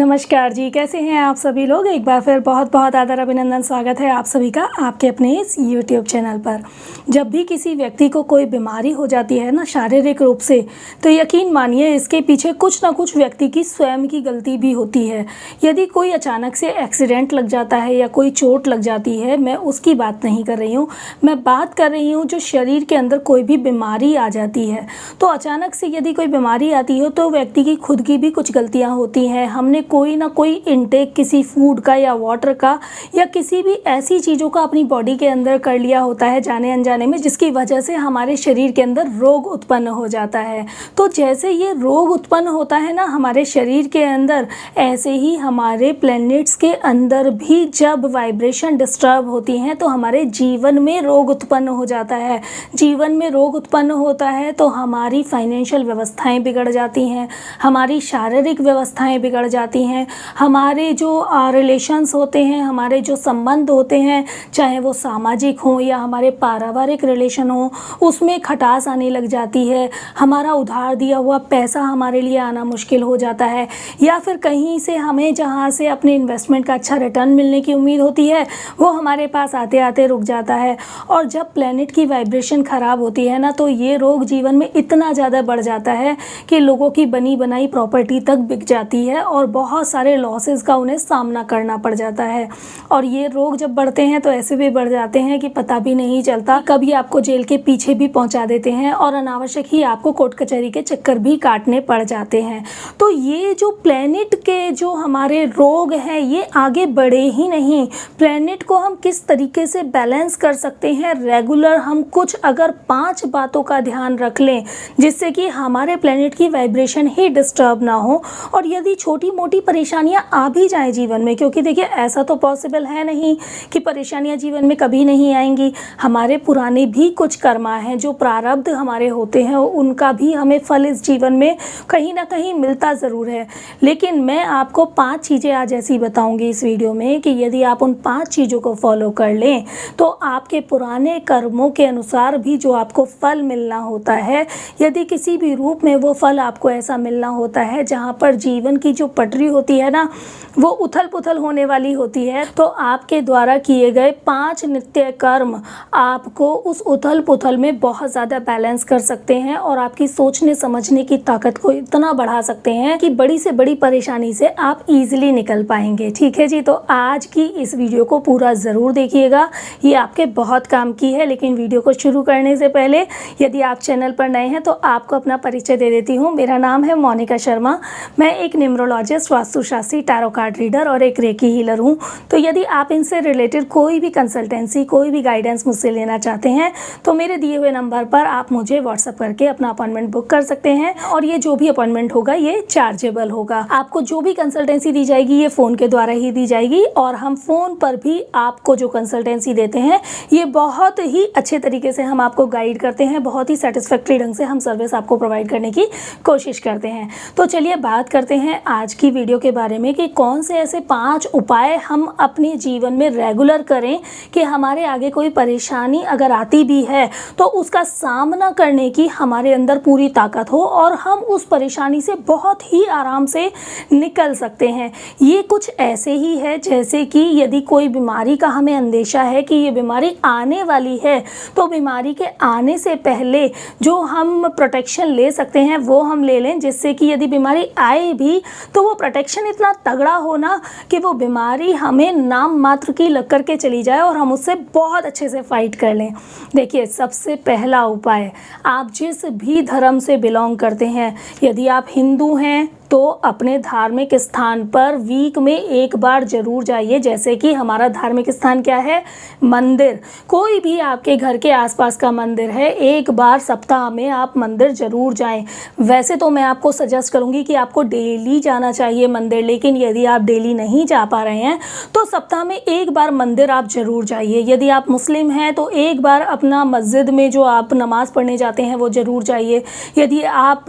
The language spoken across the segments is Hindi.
नमस्कार जी, कैसे हैं आप सभी लोग। एक बार फिर बहुत बहुत आदर अभिनंदन स्वागत है आप सभी का आपके अपने इस YouTube चैनल पर। जब भी किसी व्यक्ति को कोई बीमारी हो जाती है ना शारीरिक रूप से, तो यकीन मानिए इसके पीछे कुछ ना कुछ व्यक्ति की स्वयं की गलती भी होती है। यदि कोई अचानक से एक्सीडेंट लग जाता है या कोई चोट लग जाती है, मैं उसकी बात नहीं कर रही हूँ, मैं बात कर रही हूँ जो शरीर के अंदर कोई भी बीमारी आ जाती है। तो अचानक से यदि कोई बीमारी आती हो तो व्यक्ति की खुद की भी कुछ गलतियाँ होती हैं। हमने कोई ना कोई इनटेक किसी फूड का या वाटर का या किसी भी ऐसी चीज़ों का अपनी बॉडी के अंदर कर लिया होता है जाने अनजाने में, जिसकी वजह से हमारे शरीर के अंदर रोग उत्पन्न हो जाता है। तो जैसे ये रोग उत्पन्न होता है ना हमारे शरीर के अंदर, ऐसे ही हमारे प्लैनेट्स के अंदर भी जब वाइब्रेशन डिस्टर्ब होती हैं तो हमारे जीवन में रोग उत्पन्न हो जाता है। जीवन में रोग उत्पन्न होता है तो हमारी फाइनेंशियल व्यवस्थाएं बिगड़ जाती हैं, हमारी शारीरिक व्यवस्थाएं बिगड़ जाती हैं, हमारे जो रिलेशंस होते हैं, हमारे जो संबंध होते हैं, चाहे वो सामाजिक हों या हमारे पारिवारिक रिलेशन हो, उसमें खटास आने लग जाती है। हमारा उधार दिया हुआ पैसा हमारे लिए आना मुश्किल हो जाता है, या फिर कहीं से हमें जहाँ से अपने इन्वेस्टमेंट का अच्छा रिटर्न मिलने की उम्मीद होती है वो हमारे पास आते आते रुक जाता है। और जब प्लैनेट की वाइब्रेशन ख़राब होती है ना तो ये रोग जीवन में इतना ज़्यादा बढ़ जाता है कि लोगों की बनी बनाई प्रॉपर्टी तक बिक जाती है और बहुत सारे लॉसेस का उन्हें सामना करना पड़ जाता है। और ये रोग जब बढ़ते हैं तो ऐसे भी बढ़ जाते हैं कि पता भी नहीं चलता, कभी आपको जेल के पीछे भी पहुंचा देते हैं और अनावश्यक ही आपको कोर्ट कचहरी के चक्कर भी काटने पड़ जाते हैं। तो ये जो प्लैनेट के जो हमारे रोग हैं ये आगे बढ़े ही नहीं। प्लैनेट को हम किस तरीके से बैलेंस कर सकते हैं, रेगुलर हम कुछ अगर 5 बातों का ध्यान रख लें जिससे कि हमारे प्लैनेट की वाइब्रेशन ही डिस्टर्ब ना हो। और यदि छोटी मोटी परेशानियां आ भी जाएं जीवन में, क्योंकि देखिए ऐसा तो पॉसिबल है नहीं कि परेशानियां जीवन में कभी नहीं आएंगी, हमारे पुराने भी कुछ कर्मा हैं, जो प्रारब्ध हमारे होते हैं उनका भी हमें फल इस जीवन में कहीं ना कहीं मिलता ज़रूर है। लेकिन मैं आपको 5 चीज़ें आज ऐसी बताऊंगी इस वीडियो में कि यदि आप उन 5 चीज़ों को फॉलो कर लें तो आपके पुराने कर्मों के अनुसार भी जो आपको फल मिलना होता है, यदि किसी भी रूप में वो फल आपको ऐसा मिलना होता है जहाँ पर जीवन की जो पटरी होती है ना वो उथल पुथल होने वाली होती है, तो आपके द्वारा किए गए 5 नित्य कर्म आपको उस उथल पुथल में बहुत ज़्यादा बैलेंस कर सकते हैं और आपकी सोचने समझने की ताकत को इतना बढ़ा सकते हैं कि बड़ी से बड़ी परेशानी से आप इजीली निकल पाएंगे। ठीक है जी, तो आज की इस वीडियो को पूरा ज़रूर देखिएगा, ये आपके बहुत काम की है। लेकिन वीडियो को शुरू करने से पहले यदि आप चैनल पर नए हैं तो आपको अपना परिचय दे देती हूँ। मेरा नाम है मोनिका शर्मा, मैं एक न्यूमरोलॉजिस्ट, वास्तुशास्त्री, टैरो कार्ड रीडर और एक रेकी हीलर हूँ। तो यदि आप इनसे रिलेटेड कोई भी कंसल्टेंसी, कोई भी गाइडेंस मुझसे लेना चाहते हैं तो मेरे दिए हुए नंबर पर आप मुझे व्हाट्सअप करके अपना अपॉइंटमेंट बुक कर सकते हैं। और ये जो भी अपॉइंटमेंट होगा ये चार्जेबल होगा। आपको जो भी कंसल्टेंसी दी जाएगी ये फ़ोन के द्वारा ही दी जाएगी और हम फ़ोन पर भी आपको जो कंसल्टेंसी देते हैं ये बहुत ही अच्छे तरीके से हम आपको गाइड करते हैं, बहुत ही सेटिस्फैक्ट्री ढंग से हम सर्विस आपको प्रोवाइड करने की कोशिश करते हैं। तो चलिए बात करते हैं आज की वीडियो के बारे में कि कौन से ऐसे 5 उपाय हम अपने जीवन में रेगुलर करें कि हमारे आगे कोई परेशानी अगर आती भी है तो उसका सामना करने की हमारे अंदर पूरी ताकत हो और हम उस परेशानी से बहुत ही आराम से निकल सकते हैं। ये कुछ ऐसे ही है जैसे कि यदि कोई बीमारी का हमें अंदेशा है कि ये बीमारी आने वाली है तो बीमारी के आने से पहले जो हम प्रोटेक्शन ले सकते हैं वो हम ले लें, जिससे कि यदि बीमारी आए भी तो वो प्रोटेक्शन इतना तगड़ा हो ना कि वो बीमारी हमें नाम मात्र की लग कर के चली जाए और हम उससे बहुत अच्छे से फाइट कर लें। देखिए सबसे पहला उपाय, आप जिस भी धर्म से बिलोंग करते हैं, यदि आप हिंदू हैं तो अपने धार्मिक स्थान पर वीक में एक बार जरूर जाइए। जैसे कि हमारा धार्मिक स्थान क्या है, मंदिर। कोई भी आपके घर के आसपास का मंदिर है, एक बार सप्ताह में आप मंदिर जरूर जाएं। वैसे तो मैं आपको सजेस्ट करूंगी कि आपको डेली जाना चाहिए मंदिर, लेकिन यदि आप डेली नहीं जा पा रहे हैं तो सप्ताह में एक बार मंदिर आप जरूर जाइए। यदि आप मुस्लिम हैं तो एक बार अपना मस्जिद में जो आप नमाज़ पढ़ने जाते हैं वो ज़रूर जाइए। यदि आप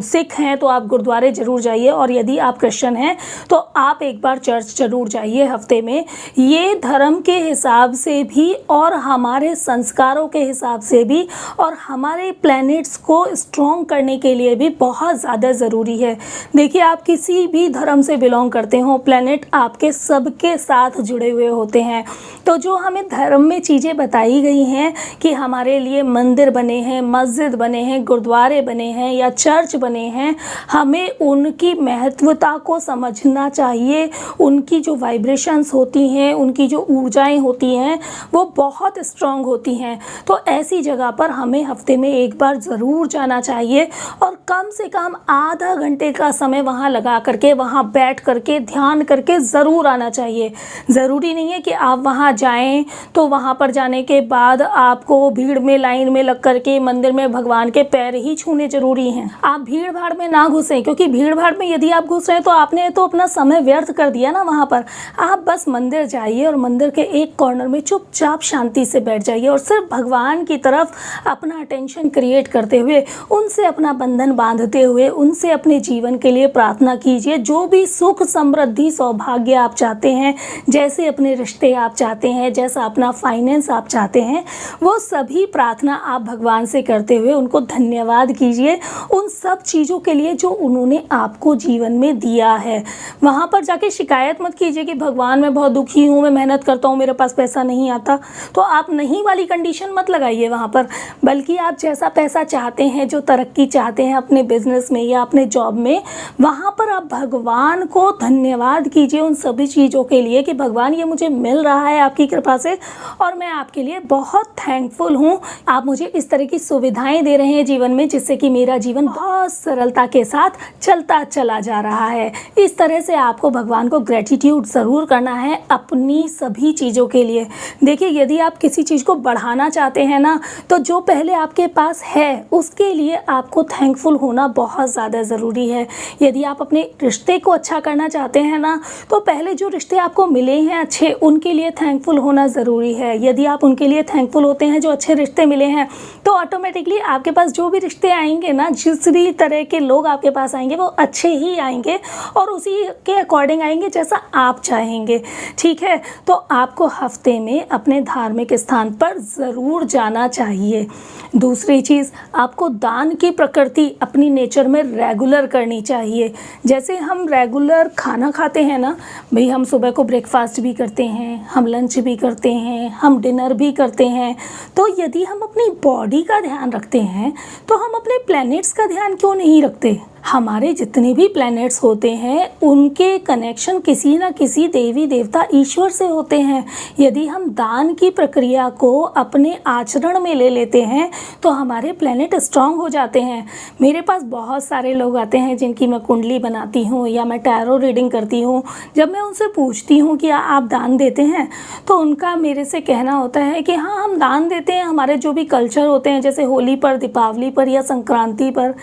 सिख हैं तो आप गुरुद्वारे में ज़रूर जाइए, और यदि आप क्रिश्चियन हैं तो आप एक बार चर्च ज़रूर जाइए हफ्ते में। ये धर्म के हिसाब से भी और हमारे संस्कारों के हिसाब से भी और हमारे प्लैनेट्स को स्ट्रॉन्ग करने के लिए भी बहुत ज़्यादा ज़रूरी है। देखिए, आप किसी भी धर्म से बिलोंग करते हो, प्लैनेट आपके सबके साथ जुड़े हुए होते हैं। तो जो हमें धर्म में चीज़ें बताई गई हैं कि हमारे लिए मंदिर बने हैं, मस्जिद बने हैं, गुरुद्वारे बने हैं या चर्च बने हैं, हमें उनकी महत्वता को समझना चाहिए। उनकी जो वाइब्रेशंस होती हैं, उनकी जो ऊर्जाएं होती हैं, वो बहुत स्ट्रांग होती हैं। तो ऐसी जगह पर हमें हफ्ते में एक बार ज़रूर जाना चाहिए और कम से कम आधा घंटे का समय वहाँ लगा करके, वहाँ बैठ करके ध्यान करके ज़रूर आना चाहिए। ज़रूरी नहीं है कि आप वहाँ जाएं तो वहाँ पर जाने के बाद आपको भीड़ में लाइन में लग करके मंदिर में भगवान के पैर ही छूने ज़रूरी हैं। आप भीड़ भाड़ में ना घुसें, क्योंकि भीड़ भाड़ में यदि आप घुस रहे हैं तो आपने तो अपना समय व्यर्थ कर दिया ना वहाँ पर। आप बस मंदिर जाइए और मंदिर के एक कॉर्नर में चुपचाप शांति से बैठ जाइए और सिर्फ भगवान की तरफ अपना अटेंशन क्रिएट करते हुए, उनसे अपना बंधन बांधते हुए, उनसे अपने जीवन के लिए प्रार्थना कीजिए। जो भी सुख, समृद्धि, सौभाग्य आप चाहते हैं, जैसे अपने रिश्ते आप चाहते हैं, जैसा अपना फाइनेंस आप चाहते हैं, वो सभी प्रार्थना आप भगवान से करते हुए उनको धन्यवाद कीजिए उन सब चीज़ों के लिए जो उन्होंने आपको जीवन में दिया है। वहाँ पर जाके शिकायत मत कीजिए कि भगवान मैं बहुत दुखी हूँ, मैं मेहनत करता हूँ, मेरे पास पैसा नहीं आता। तो आप नहीं वाली कंडीशन मत लगाइए वहाँ पर, बल्कि आप जैसा पैसा चाहते हैं, जो तरक्की चाहते हैं अपने बिजनेस में या अपने जॉब में, वहाँ पर आप भगवान को धन्यवाद कीजिए उन सभी चीज़ों के लिए कि भगवान ये मुझे मिल रहा है आपकी कृपा से और मैं आपके लिए बहुत थैंकफुल हूँ। आप मुझे इस तरह की सुविधाएं दे रहे हैं जीवन में, जिससे कि मेरा जीवन बहुत सरलता के साथ चलता चला जा रहा है। इस तरह से आपको भगवान को ग्रेटिट्यूड ज़रूर करना है अपनी सभी चीज़ों के लिए। देखिए, यदि आप किसी चीज़ को बढ़ाना चाहते हैं ना, तो जो पहले आपके पास है उसके लिए आपको थैंकफुल होना बहुत ज़्यादा ज़रूरी है। यदि आप अपने रिश्ते को अच्छा करना चाहते हैं ना, तो पहले जो रिश्ते आपको मिले हैं अच्छे, उनके लिए थैंकफुल होना ज़रूरी है। यदि आप उनके लिए थैंकफुल होते हैं जो अच्छे रिश्ते मिले हैं, तो ऑटोमेटिकली आपके पास जो भी रिश्ते आएंगे ना, जिस भी तरह के लोग आपके पास आएंगे वो अच्छे ही आएंगे और उसी के अकॉर्डिंग आएंगे जैसा आप चाहेंगे। ठीक है, तो आपको हफ्ते में अपने धार्मिक स्थान पर ज़रूर जाना चाहिए। दूसरी चीज़, आपको दान की प्रकृति अपनी नेचर में रेगुलर करनी चाहिए। जैसे हम रेगुलर खाना खाते हैं ना भाई, हम सुबह को ब्रेकफास्ट भी करते हैं, हम लंच भी करते हैं, हम डिनर भी करते हैं। तो यदि हम अपनी बॉडी का ध्यान रखते हैं तो हम अपने प्लैनेट्स का ध्यान क्यों नहीं रखते? हमारे जितने भी प्लैनेट्स होते हैं उनके कनेक्शन किसी न किसी देवी देवता ईश्वर से होते हैं। यदि हम दान की प्रक्रिया को अपने आचरण में ले लेते हैं तो हमारे प्लैनेट स्ट्रांग हो जाते हैं। मेरे पास बहुत सारे लोग आते हैं जिनकी मैं कुंडली बनाती हूँ या मैं टैरो रीडिंग करती हूँ। जब मैं उनसे पूछती हूँ कि आप दान देते हैं, तो उनका मेरे से कहना होता है कि हाँ, हम दान देते हैं। हमारे जो भी कल्चर होते हैं, जैसे होली पर, दीपावली पर या संक्रांति पर।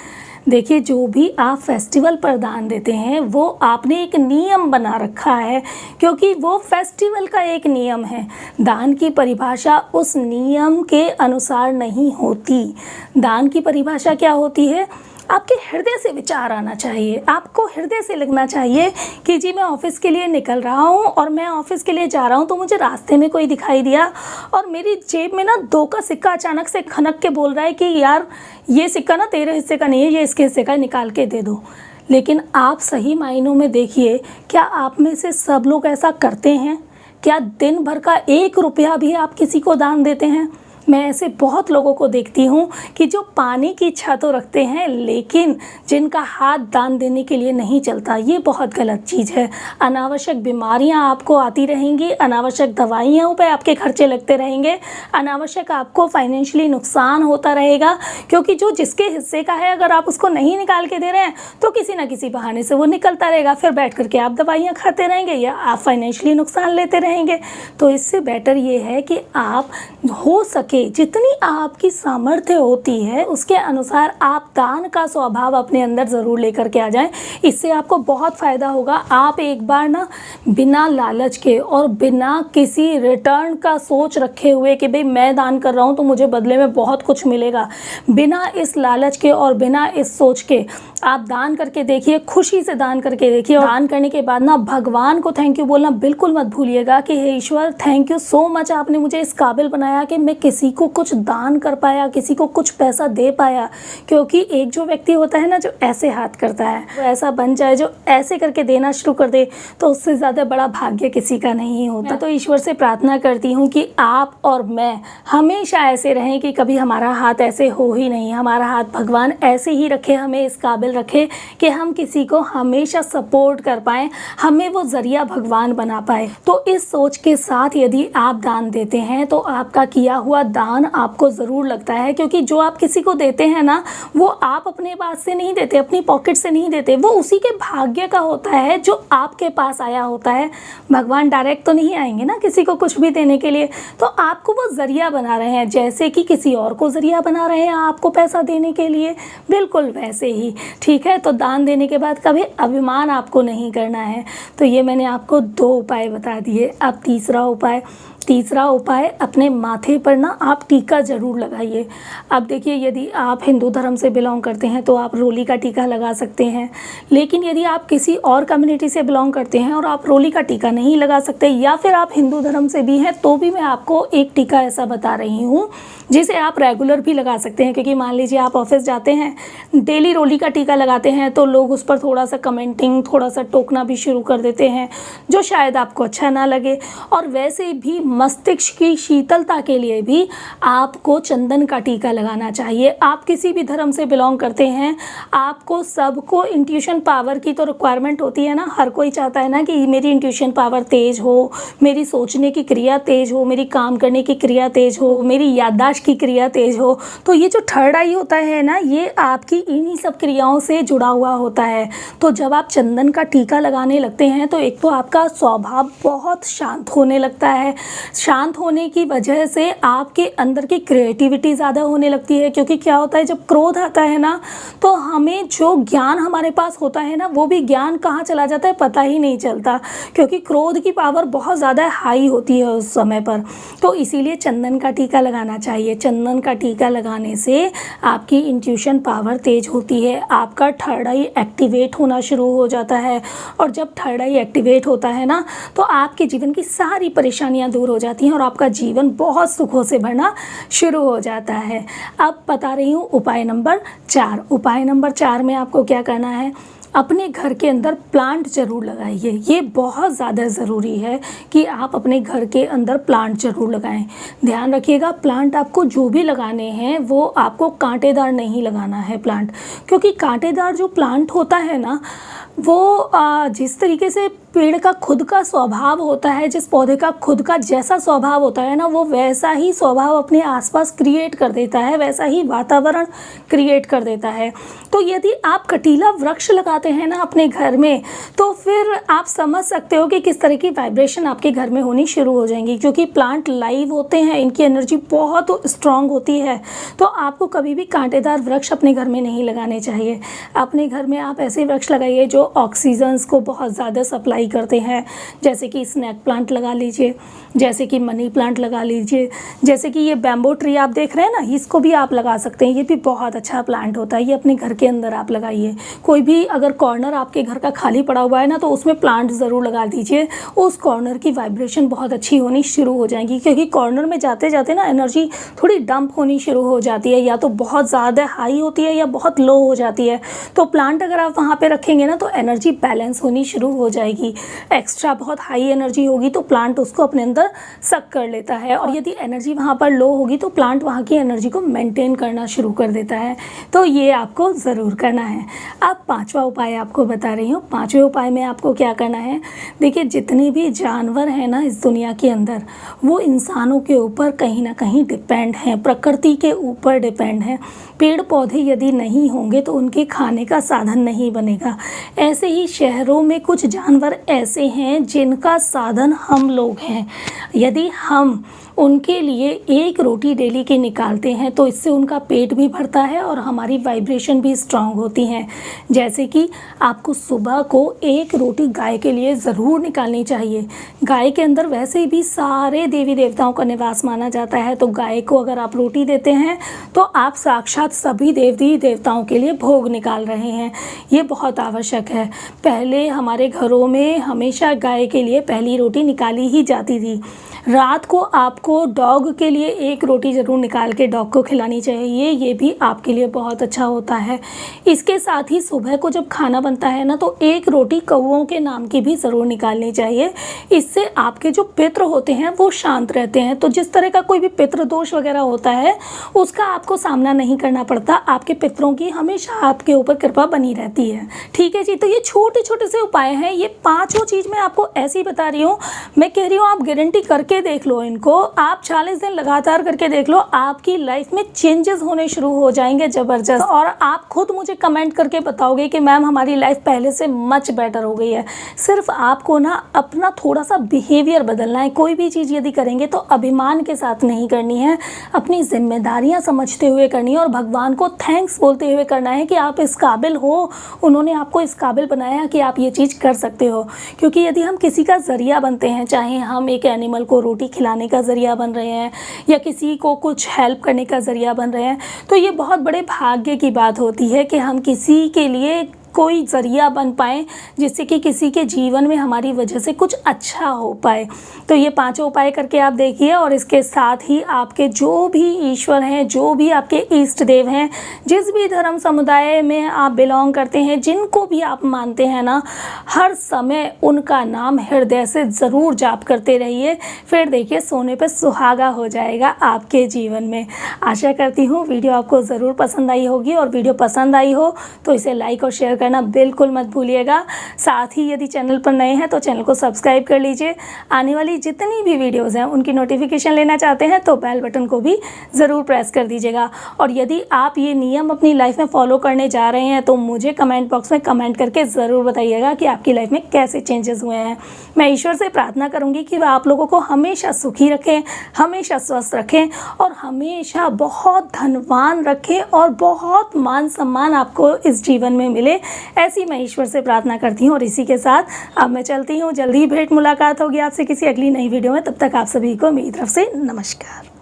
देखिए, जो भी आप फेस्टिवल पर दान देते हैं वो आपने एक नियम बना रखा है, क्योंकि वो फेस्टिवल का एक नियम है। दान की परिभाषा उस नियम के अनुसार नहीं होती। दान की परिभाषा क्या होती है? आपके हृदय से विचार आना चाहिए। आपको हृदय से लगना चाहिए कि जी, मैं ऑफिस के लिए निकल रहा हूँ और मैं ऑफिस के लिए जा रहा हूँ, तो मुझे रास्ते में कोई दिखाई दिया और मेरी जेब में ना 2 का सिक्का अचानक से खनक के बोल रहा है कि यार, ये सिक्का ना तेरे हिस्से का नहीं है, ये इसके हिस्से का, निकाल के दे दो। लेकिन आप सही मायनों में देखिए, क्या आप में से सब लोग ऐसा करते हैं? क्या दिन भर का 1 रुपया भी आप किसी को दान देते हैं? मैं ऐसे बहुत लोगों को देखती हूँ कि जो पानी की इच्छा तो रखते हैं, लेकिन जिनका हाथ दान देने के लिए नहीं चलता। ये बहुत गलत चीज़ है। अनावश्यक बीमारियाँ आपको आती रहेंगी, अनावश्यक दवाइयों पे आपके खर्चे लगते रहेंगे, अनावश्यक आपको फाइनेंशियली नुकसान होता रहेगा, क्योंकि जो जिसके हिस्से का है अगर आप उसको नहीं निकाल के दे रहे हैं तो किसी ना किसी बहाने से वो निकलता रहेगा। फिर बैठ करके आप दवाइयाँ खाते रहेंगे या आप फाइनेंशियली नुकसान लेते रहेंगे। तो इससे बेटर ये है कि आप हो सके के जितनी आपकी सामर्थ्य होती है उसके अनुसार आप दान का स्वभाव अपने अंदर ज़रूर लेकर के आ जाएं। इससे आपको बहुत फ़ायदा होगा। आप एक बार ना बिना लालच के और बिना किसी रिटर्न का सोच रखे हुए कि भाई मैं दान कर रहा हूँ तो मुझे बदले में बहुत कुछ मिलेगा, बिना इस लालच के और बिना इस सोच के आप दान करके देखिए, खुशी से दान करके देखिए। और दान करने के बाद ना भगवान को थैंक यू बोलना बिल्कुल मत भूलिएगा कि हे ईश्वर, थैंक यू सो मच, आपने मुझे इस काबिल बनाया कि मैं किसी को कुछ दान कर पाया, किसी को कुछ पैसा दे पाया। क्योंकि एक जो व्यक्ति होता है ना जो ऐसे हाथ करता है, वो ऐसा बन जाए जो ऐसे करके देना शुरू कर दे, तो उससे ज़्यादा बड़ा भाग्य किसी का नहीं होता। तो ईश्वर से प्रार्थना करती हूँ कि आप और मैं हमेशा ऐसे रहें कि कभी हमारा हाथ ऐसे हो ही नहीं, हमारा हाथ भगवान ऐसे ही रखे, हमें इस काबिल रखे कि हम किसी को हमेशा सपोर्ट कर पाएँ, हमें वो ज़रिया भगवान बना पाए। तो इस सोच के साथ यदि आप दान देते हैं तो आपका किया हुआ दान आपको ज़रूर लगता है। क्योंकि जो आप किसी को देते हैं ना, वो आप अपने पास से नहीं देते, अपनी पॉकेट से नहीं देते, वो उसी के भाग्य का होता है जो आपके पास आया होता है। भगवान डायरेक्ट तो नहीं आएंगे ना किसी को कुछ भी देने के लिए, तो आपको वो ज़रिया बना रहे हैं, जैसे कि किसी और को ज़रिया बना रहे हैं आपको पैसा देने के लिए, बिल्कुल वैसे ही। ठीक है, तो दान देने के बाद कभी अभिमान आपको नहीं करना है। तो ये मैंने आपको 2 उपाय बता दिए। अब तीसरा उपाय अपने माथे पर ना आप टीका ज़रूर लगाइए। अब देखिए, यदि आप हिंदू धर्म से बिलोंग करते हैं तो आप रोली का टीका लगा सकते हैं, लेकिन यदि आप किसी और कम्युनिटी से बिलोंग करते हैं और आप रोली का टीका नहीं लगा सकते, या फिर आप हिंदू धर्म से भी हैं, तो भी मैं आपको एक टीका ऐसा बता रही हूँ जिसे आप रेगुलर भी लगा सकते हैं। क्योंकि मान लीजिए आप ऑफिस जाते हैं, डेली रोली का टीका लगाते हैं, तो लोग उस पर थोड़ा सा कमेंटिंग, थोड़ा सा टोकना भी शुरू कर देते हैं, जो शायद आपको अच्छा ना लगे। और वैसे भी मस्तिष्क की शीतलता के लिए भी आपको चंदन का टीका लगाना चाहिए। आप किसी भी धर्म से बिलोंग करते हैं, आपको सबको इंट्यूशन पावर की तो रिक्वायरमेंट होती है ना। हर कोई चाहता है ना कि मेरी इंट्यूशन पावर तेज़ हो, मेरी सोचने की क्रिया तेज़ हो, मेरी काम करने की क्रिया तेज़ हो, मेरी याददाश्त की क्रिया तेज़ हो। तो ये जो थर्ड आई होता है ना, ये आपकी इन्हीं सब क्रियाओं से जुड़ा हुआ होता है। तो जब आप चंदन का टीका लगाने लगते हैं तो एक तो आपका स्वभाव बहुत शांत होने लगता है। शांत होने की वजह से आपके अंदर की क्रिएटिविटी ज़्यादा होने लगती है। क्योंकि क्या होता है, जब क्रोध आता है ना, तो हमें जो ज्ञान हमारे पास होता है ना, वो भी ज्ञान कहाँ चला जाता है पता ही नहीं चलता। क्योंकि क्रोध की पावर बहुत ज़्यादा हाई होती है उस समय पर। तो इसीलिए चंदन का टीका लगाना चाहिए। चंदन का टीका लगाने से आपकी इंट्यूशन पावर तेज होती है, आपका थर्ड आई एक्टिवेट होना शुरू हो जाता है। और जब थर्ड आई एक्टिवेट होता है ना, तो आपके जीवन की सारी परेशानियां दूर हो जाती हैं और आपका जीवन बहुत सुखों से भरना शुरू हो जाता है। अब बता रही हूँ उपाय नंबर 4। उपाय नंबर 4 में आपको क्या करना है, अपने घर के अंदर प्लांट ज़रूर लगाइए। ये बहुत ज़्यादा ज़रूरी है कि आप अपने घर के अंदर प्लांट ज़रूर लगाएं। ध्यान रखिएगा, प्लांट आपको जो भी लगाने हैं वो आपको कांटेदार नहीं लगाना है प्लांट। क्योंकि कांटेदार जो प्लांट होता है ना, वो जिस तरीके से पेड़ का खुद का स्वभाव होता है, जिस पौधे का खुद का जैसा स्वभाव होता है ना, वो वैसा ही स्वभाव अपने आसपास क्रिएट कर देता है, वैसा ही वातावरण क्रिएट कर देता है। तो यदि आप कटीला वृक्ष लगाते हैं ना अपने घर में, तो फिर आप समझ सकते हो कि किस तरह की वाइब्रेशन आपके घर में होनी शुरू हो जाएंगी। क्योंकि प्लांट लाइव होते हैं, इनकी एनर्जी बहुत स्ट्रांग होती है। तो आपको कभी भी कांटेदार वृक्ष अपने घर में नहीं लगाने चाहिए। अपने घर में आप ऐसे वृक्ष लगाइए जो ऑक्सीजन्स को बहुत ज़्यादा सप्लाई करते हैं। जैसे कि स्नैक प्लांट लगा लीजिए, जैसे कि मनी प्लांट लगा लीजिए, जैसे कि ये बैम्बो ट्री आप देख रहे हैं ना, इसको भी आप लगा सकते हैं। ये भी बहुत अच्छा प्लांट होता है, ये अपने घर के अंदर आप लगाइए। कोई भी अगर कॉर्नर आपके घर का खाली पड़ा हुआ है ना, तो उसमें प्लांट ज़रूर लगा दीजिए। उस कॉर्नर की वाइब्रेशन बहुत अच्छी होनी शुरू हो जाएगी। क्योंकि कॉर्नर में जाते जाते ना एनर्जी थोड़ी डंप होनी शुरू हो जाती है, या तो बहुत ज़्यादा हाई होती है या बहुत लो हो जाती है। तो प्लांट अगर आप वहाँ पे रखेंगे ना, तो एनर्जी बैलेंस होनी शुरू हो जाएगी। एक्स्ट्रा बहुत हाई एनर्जी होगी तो प्लांट उसको अपने अंदर सक कर लेता है, और यदि एनर्जी वहाँ पर लो होगी तो प्लांट वहाँ की एनर्जी को मेंटेन करना शुरू कर देता है। तो ये आपको ज़रूर करना है। अब 5वां उपाय आपको बता रही हूँ। 5वें उपाय में आपको क्या करना है, देखिए, जितने भी जानवर हैं ना इस दुनिया के अंदर, वो इंसानों के ऊपर कहीं ना कहीं डिपेंड हैं, प्रकृति के ऊपर डिपेंड हैं। पेड़ पौधे यदि नहीं होंगे तो उनके खाने का साधन नहीं बनेगा। ऐसे ही शहरों में कुछ जानवर ऐसे हैं जिनका साधन हम लोग हैं। यदि हम उनके लिए एक रोटी डेली की निकालते हैं तो इससे उनका पेट भी भरता है और हमारी वाइब्रेशन भी स्ट्रांग होती हैं। जैसे कि आपको सुबह को एक रोटी गाय के लिए ज़रूर निकालनी चाहिए। गाय के अंदर वैसे भी सारे देवी देवताओं का निवास माना जाता है, तो गाय को अगर आप रोटी देते हैं तो आप साक्षात सभी देवी देवताओं के लिए भोग निकाल रहे हैं। ये बहुत आवश्यक है। पहले हमारे घरों में हमेशा गाय के लिए पहली रोटी निकाली ही जाती थी। रात को आपको डॉग के लिए एक रोटी ज़रूर निकाल के डॉग को खिलानी चाहिए, ये भी आपके लिए बहुत अच्छा होता है। इसके साथ ही सुबह को जब खाना बनता है ना, तो एक रोटी कौओं के नाम की भी ज़रूर निकालनी चाहिए। इससे आपके जो पितृ होते हैं वो शांत रहते हैं। तो जिस तरह का कोई भी पितृ दोष वगैरह होता है उसका आपको सामना नहीं करना पड़ता। आपके पितरों की हमेशा आपके ऊपर कृपा बनी रहती है। ठीक है जी, तो ये छोटे छोटे से उपाय हैं। ये पाँचों चीज़ मैं आपको ऐसी बता रही हूँ, मैं कह रही हूँ आप गारंटी करके देख लो इनको। आप 40 दिन लगातार करके देख लो, आपकी लाइफ में चेंजेस होने शुरू हो जाएंगे ज़बरदस्त। और आप खुद मुझे कमेंट करके बताओगे कि मैम हमारी लाइफ पहले से मच बेटर हो गई है। सिर्फ आपको ना अपना थोड़ा सा बिहेवियर बदलना है। कोई भी चीज़ यदि करेंगे तो अभिमान के साथ नहीं करनी है, अपनी जिम्मेदारियां समझते हुए करनी है और भगवान को थैंक्स बोलते हुए करना है कि आप इस काबिल हो, उन्होंने आपको इस काबिल बनाया कि आप ये चीज़ कर सकते हो। क्योंकि यदि हम किसी का ज़रिया बनते हैं, चाहे हम एक एनिमल को रोटी खिलाने का ज़रिया बन रहे हैं या किसी को कुछ हेल्प करने का ज़रिया बन रहे हैं, तो ये बहुत बड़े भाग्य की बात होती है कि हम किसी के लिए कोई ज़रिया बन पाएँ, जिससे कि किसी के जीवन में हमारी वजह से कुछ अच्छा हो पाए। तो ये पांचों उपाय करके आप देखिए। और इसके साथ ही आपके जो भी ईश्वर हैं, जो भी आपके इष्ट देव हैं, जिस भी धर्म समुदाय में आप बिलोंग करते हैं, जिनको भी आप मानते हैं ना, हर समय उनका नाम हृदय से ज़रूर जाप करते रहिए। फिर देखिए सोने पे सुहागा हो जाएगा आपके जीवन में। आशा करती हूँ वीडियो आपको ज़रूर पसंद आई होगी, और वीडियो पसंद आई हो तो इसे लाइक और शेयर करना बिल्कुल मत भूलिएगा। साथ ही यदि चैनल पर नए हैं तो चैनल को सब्सक्राइब कर लीजिए। आने वाली जितनी भी वीडियोस हैं उनकी नोटिफिकेशन लेना चाहते हैं तो बेल बटन को भी ज़रूर प्रेस कर दीजिएगा। और यदि आप ये नियम अपनी लाइफ में फॉलो करने जा रहे हैं तो मुझे कमेंट बॉक्स में कमेंट करके ज़रूर बताइएगा कि आपकी लाइफ में कैसे चेंजेस हुए हैं। मैं ईश्वर से प्रार्थना करूँगी कि वह आप लोगों को हमेशा सुखी रखें, हमेशा स्वस्थ रखें और हमेशा बहुत धनवान रखें और बहुत मान सम्मान आपको इस जीवन में मिले। ऐसी मैं ईश्वर से प्रार्थना करती हूँ। और इसी के साथ अब मैं चलती हूँ। जल्दी भेंट मुलाकात होगी आपसे किसी अगली नई वीडियो में। तब तक आप सभी को मेरी तरफ से नमस्कार।